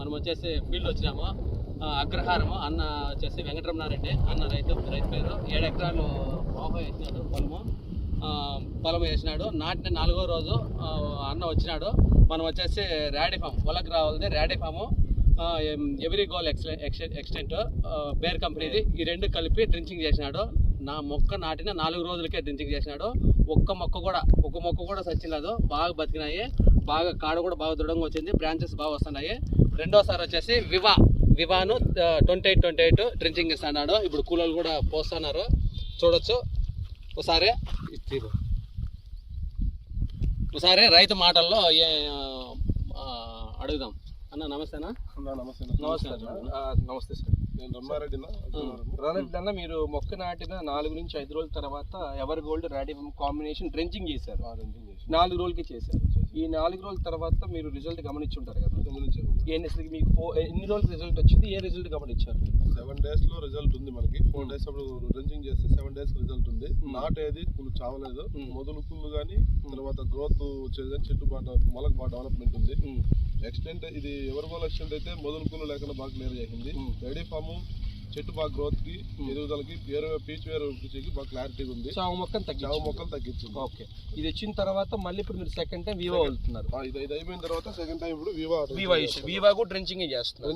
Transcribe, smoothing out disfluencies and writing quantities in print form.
మనం వచ్చేసి ఫీల్డ్ వచ్చినాము. అగ్రహారము అన్న వచ్చేసి వెంకటరమణారెడ్డి అన్న రైతు పేరు. 7 ఎకరాలు బాగా వేసినాడు పొలం వేసినాడు. నాటిన 4వ రోజు అన్న వచ్చినాడు. మనం వచ్చేసి ర్యాడీ ఫామ్ పొలకు రావాలని ర్యాడీ ఫాము ఎవరీ గోల్ ఎక్స్టెంట్ బేర్ కంపెనీది. ఈ 2 కలిపి డ్రించింగ్ చేసినాడు. నా మొక్క నాటిన 4 రోజులకే డ్రించింగ్ చేసినాడు. ఒక మొక్క కూడా సచ్చిలేదు. బాగా బతికినాయి. బాగా కాడ కూడా బాగా దృఢంగా వచ్చింది. బ్రాంచెస్ బాగా వస్తున్నాయి. రెండోసారి వచ్చేసి వివాను 28 డ్రించింగ్ ఇస్తున్నాడు. ఇప్పుడు కూలీలు కూడా పోస్తున్నారు, చూడొచ్చు. ఒకసారి రైతు మాటల్లో అడుగుదాం. అన్న నమస్తేనా? నమస్తే సార్. నేను రమణారెడ్డి అన్న. మీరు మొక్క నాటిన 4 నుంచి 5 రోజుల తర్వాత ever gold radii combination drenching చేశారు. 4 రోజులకి చేశారు. ఈ 4 రోజుల తర్వాత మీరు రిజల్ట్ గమనించుంటారు కదా? గమనించారు. మీకు ఎన్ని రోజులు రిజల్ట్ వచ్చింది? ఏ రిజల్ట్ గమనించారు? 7 days లో రిజల్ట్ ఉంది మనకి. 4 days అప్పుడు డ్రెంచింగ్ చేస్తే 7 days రిజల్ట్ ఉంది. నాటేది పుల్లు చావలేదు. మొదలు పుల్లు కానీ తర్వాత గ్రోత్ వచ్చేది కానీ చెట్టు మొలకు బాగా డెవలప్మెంట్ ఉంది. ఎక్స్టెంట్ ఇది ఎవరి గోల్ ఎక్స్టెంట్ అయితే మొదలు పుల్లు లేకుండా బాగా క్లియర్ చేసింది. రెడీ ఫామ్ చెట్టు బాగా గ్రోత్ కి ఎదుగుదలకి పీచ్ వేరు బాగా క్లారిటీగా ఉంది. చావు మొక్కలు తగ్గించింది. ఓకే. ఇది వచ్చిన తర్వాత మళ్ళీ ఇప్పుడు మీరు సెకండ్ టైం వివో వెళ్తున్నారు. ఇది అయిపోయిన తర్వాత సెకండ్ టైం ఇప్పుడు వివా కూడా డ్రెంచింగ్ చేస్తున్నారు.